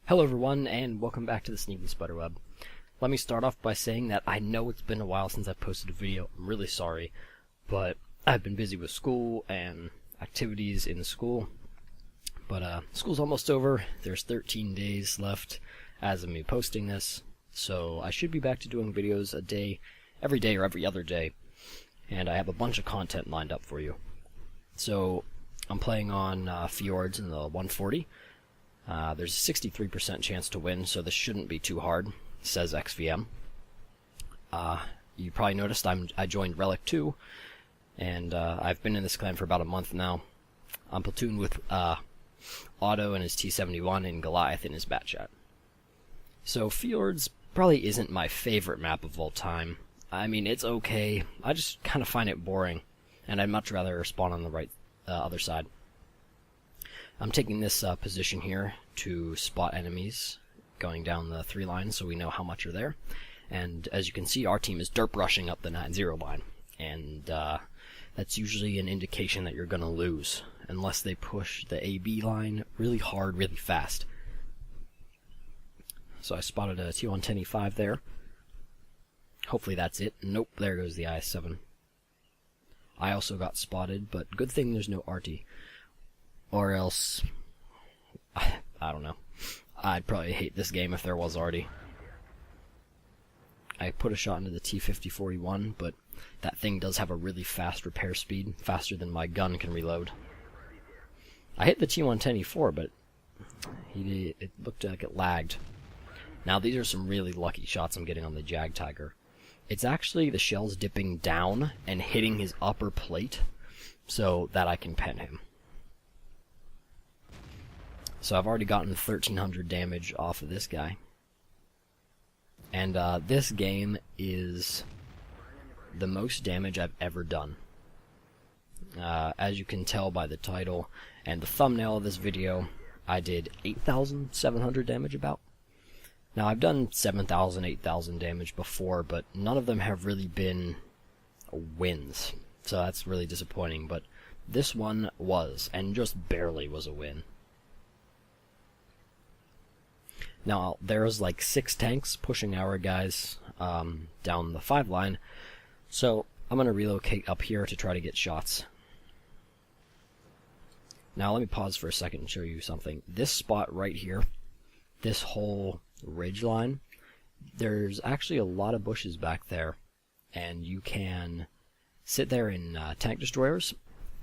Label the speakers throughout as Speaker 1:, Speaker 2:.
Speaker 1: Hello everyone, and welcome back to the Sneaky Spiderweb. Let me start off by saying that I know it's been a while since I've posted a video. I'm really sorry, but I've been busy with school and activities in school. But school's almost over. There's 13 days left as of me posting this, so I should be back to doing videos every day or every other day, and I have a bunch of content lined up for you. So I'm playing on Fjords in the 140. There's a 63% chance to win, so this shouldn't be too hard, says XVM. You probably noticed I joined Relic 2, and I've been in this clan for about a month now. I'm platooned with Otto and his T-71 and Goliath in his Batchat. So Fjords probably isn't my favorite map of all time. I mean, it's okay. I just kind of find it boring, and I'd much rather spawn on the other side. I'm taking this position here to spot enemies going down the 3 lines so we know how much are there. And as you can see, our team is derp rushing up the 9-0 line. And that's usually an indication that you're going to lose, unless they push the AB line really hard, really fast. So I spotted a T110E5 there. Hopefully that's it. Nope, there goes the IS-7. I also got spotted, but good thing there's no arty. Or else, I don't know. I'd probably hate this game if there was arty. I put a shot into the T-5041, but that thing does have a really fast repair speed, faster than my gun can reload. I hit the T-110E4, but it looked like it lagged. Now these are some really lucky shots I'm getting on the Jag Tiger. It's actually the shells dipping down and hitting his upper plate so that I can pen him. So I've already gotten 1,300 damage off of this guy. And this game is the most damage I've ever done. As you can tell by the title and the thumbnail of this video, I did 8,700 damage about. Now I've done 7,000, 8,000 damage before, but none of them have really been wins. So that's really disappointing, but this one was, and just barely was a win. Now, there's like 6 tanks pushing our guys down the 5 line, so I'm going to relocate up here to try to get shots. Now, let me pause for a second and show you something. This spot right here, this whole ridge line, there's actually a lot of bushes back there, and you can sit there in tank destroyers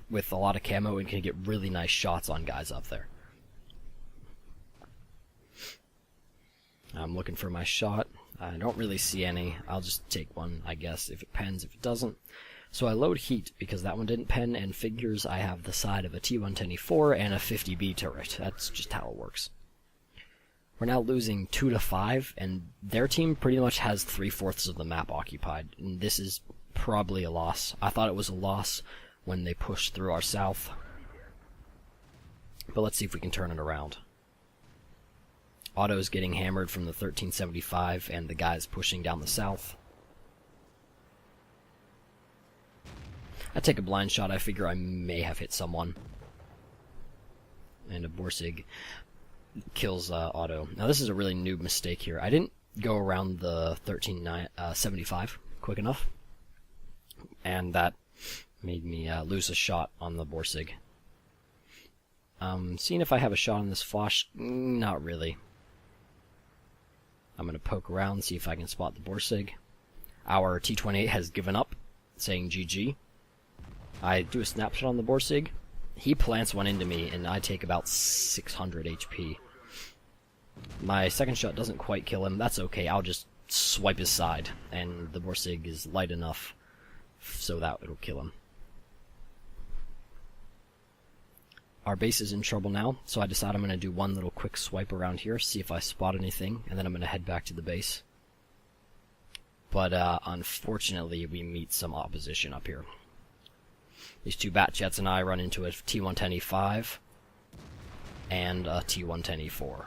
Speaker 1: with a lot of camo and can get really nice shots on guys up there. I'm looking for my shot. I don't really see any. I'll just take one, I guess, if it pens. If it doesn't, so I load heat because that one didn't pen, and figures I have the side of a T110E4 and a 50B turret. That's just how it works. We're now losing 2-5, and their team pretty much has 3/4 of the map occupied, and this is probably a loss. I thought it was a loss when they pushed through our south, but let's see if we can turn it around. Otto's getting hammered from the 1375, and the guys pushing down the south. I take a blind shot. I figure I may have hit someone. And a Borsig kills Otto. Now this is a really noob mistake here. I didn't go around the 1375 quick enough, and that made me lose a shot on the Borsig. Seeing if I have a shot on this Foch, not really. I'm going to poke around, see if I can spot the Borsig. Our T-28 has given up, saying GG. I do a snapshot on the Borsig. He plants one into me, and I take about 600 HP. My second shot doesn't quite kill him. That's okay, I'll just swipe his side, and the Borsig is light enough so that it'll kill him. Our base is in trouble now, so I decide I'm going to do one little quick swipe around here, see if I spot anything, and then I'm going to head back to the base. But unfortunately, we meet some opposition up here. These 2 Batjets and I run into a T110E5 and a T110E4.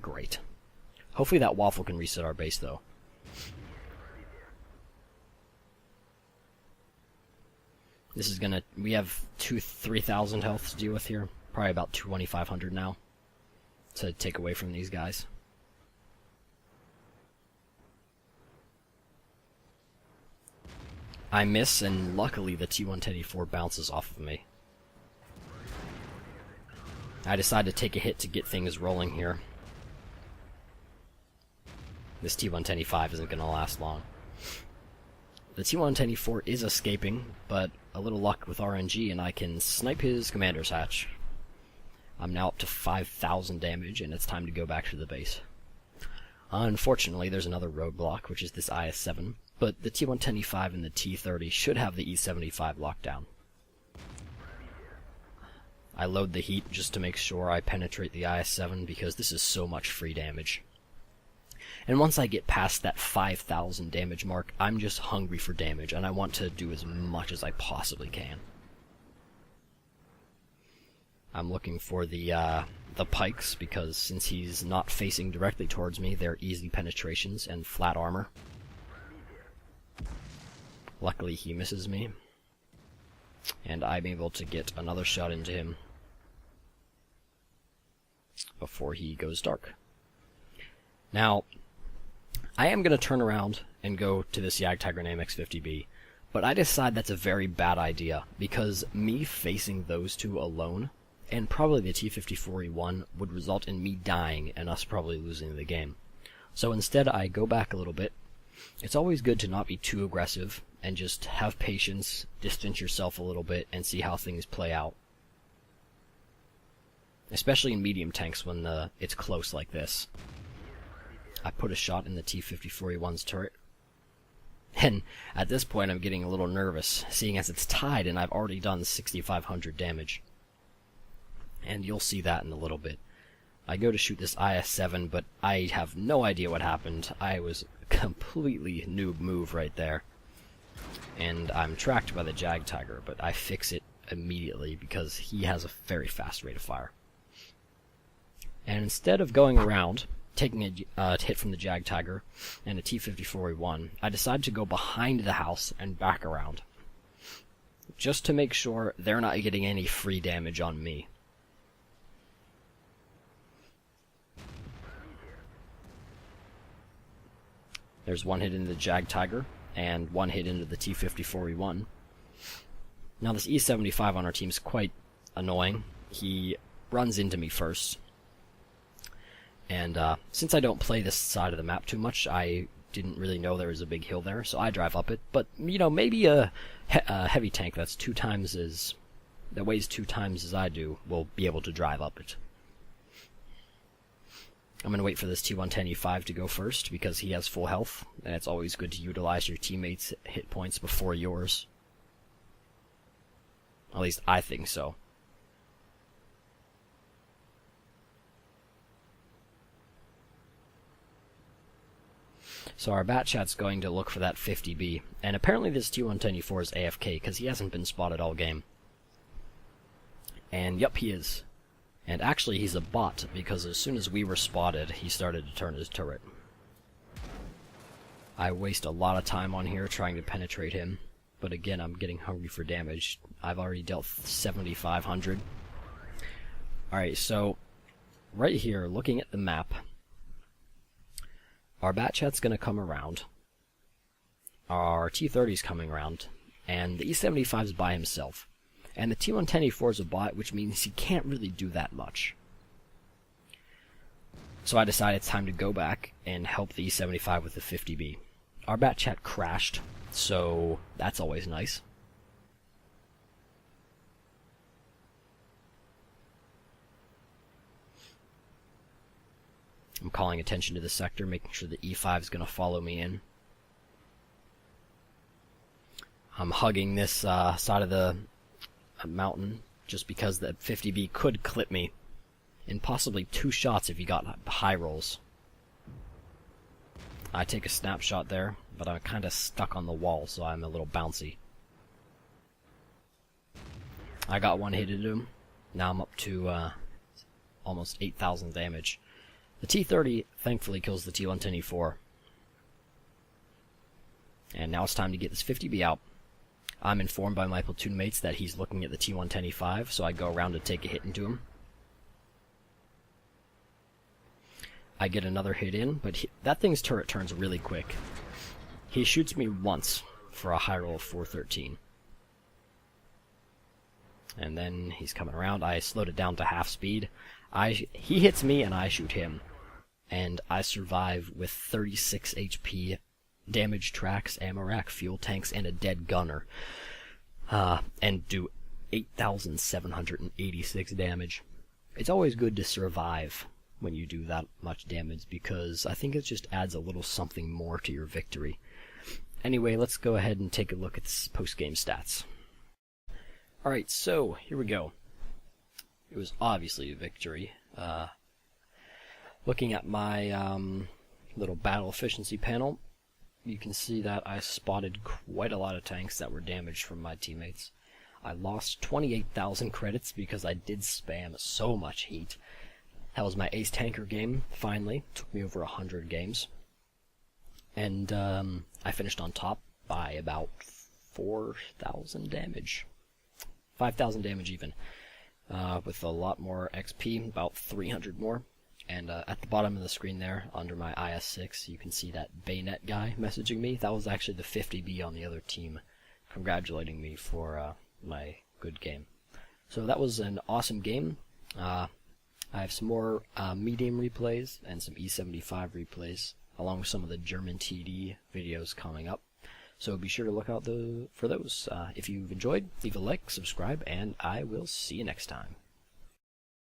Speaker 1: Great. Hopefully that waffle can reset our base, though. This is gonna, we have 3,000 health to deal with here. Probably about 2,500 now. to take away from these guys. I miss, and luckily the T-110E4 bounces off of me. I decide to take a hit to get things rolling here. This T-110E5 isn't going to last long. The T-110E4 is escaping, but a little luck with RNG and I can snipe his commander's hatch. I'm now up to 5,000 damage, and it's time to go back to the base. Unfortunately, there's another roadblock, which is this IS-7, but the T-110E5 and the T-30 should have the E-75 locked down. I load the heat just to make sure I penetrate the IS-7 because this is so much free damage. And once I get past that 5,000 damage mark, I'm just hungry for damage, and I want to do as much as I possibly can. I'm looking for the pikes, because since he's not facing directly towards me, they're easy penetrations and flat armor. Luckily he misses me, and I'm able to get another shot into him before he goes dark. Now, I am going to turn around and go to this Jagdtiger and AMX-50B, but I decide that's a very bad idea, because me facing those two alone, and probably the T-54E1, would result in me dying and us probably losing the game. So instead I go back a little bit. It's always good to not be too aggressive, and just have patience, distance yourself a little bit, and see how things play out. Especially in medium tanks when it's close like this. I put a shot in the T-54E1's turret. And at this point I'm getting a little nervous, seeing as it's tied and I've already done 6,500 damage. And you'll see that in a little bit. I go to shoot this IS-7, but I have no idea what happened. I was a completely noob move right there. And I'm tracked by the Jagdtiger, but I fix it immediately because he has a very fast rate of fire. And instead of going around, taking a hit from the Jagdtiger and a T-54E1, I decide to go behind the house and back around, just to make sure they're not getting any free damage on me. There's one hit into the Jagdtiger, and one hit into the T-54E1. Now this E-75 on our team is quite annoying. He runs into me first. And since I don't play this side of the map too much, I didn't really know there was a big hill there, so I drive up it. But, you know, maybe a heavy tank that weighs 2 times as I do will be able to drive up it. I'm going to wait for this T-110E5 to go first, because he has full health, and it's always good to utilize your teammates' hit points before yours. At least I think so. So our bat chat's going to look for that 50B, and apparently this T-110E4 is AFK, because he hasn't been spotted all game. And yep, he is. And actually he's a bot, because as soon as we were spotted, he started to turn his turret. I waste a lot of time on here trying to penetrate him, but again, I'm getting hungry for damage. I've already dealt 7,500. Alright, so right here, looking at the map, our bat chat's going to come around, our T-30's coming around, and the E-75's by himself. And the T-110E4 is a bot, which means he can't really do that much. So I decided it's time to go back and help the E-75 with the 50B. Our bat chat crashed, so that's always nice. I'm calling attention to the sector, making sure the E5 is going to follow me in. I'm hugging this side of the mountain, just because the 50B could clip me in possibly 2 shots if he got high rolls. I take a snapshot there, but I'm kind of stuck on the wall, so I'm a little bouncy. I got one hit into him. Now I'm up to almost 8,000 damage. The T-30 thankfully kills the T-110E4. And now it's time to get this 50B out. I'm informed by my platoon mates that he's looking at the T-110E5, so I go around to take a hit into him. I get another hit in, but that thing's turret turns really quick. He shoots me once for a high roll of 413. And then he's coming around. I slowed it down to half speed. He hits me and I shoot him. And I survive with 36 HP, damage tracks, ammo rack, fuel tanks, and a dead gunner. And do 8,786 damage. It's always good to survive when you do that much damage, because I think it just adds a little something more to your victory. Anyway, let's go ahead and take a look at this post-game stats. Alright, so here we go. It was obviously a victory. Looking at my little battle efficiency panel, you can see that I spotted quite a lot of tanks that were damaged from my teammates. I lost 28,000 credits because I did spam so much heat. That was my ace tanker game, finally. Took me over 100 games. And I finished on top by about 4,000 damage. 5,000 damage even. With a lot more XP, about 300 more. And at the bottom of the screen there, under my IS-6, you can see that Bayonet guy messaging me. That was actually the 50B on the other team, congratulating me for my good game. So that was an awesome game. I have some more medium replays and some E75 replays, along with some of the German TD videos coming up. So be sure to look out for those. If you've enjoyed, leave a like, subscribe, and I will see you next time.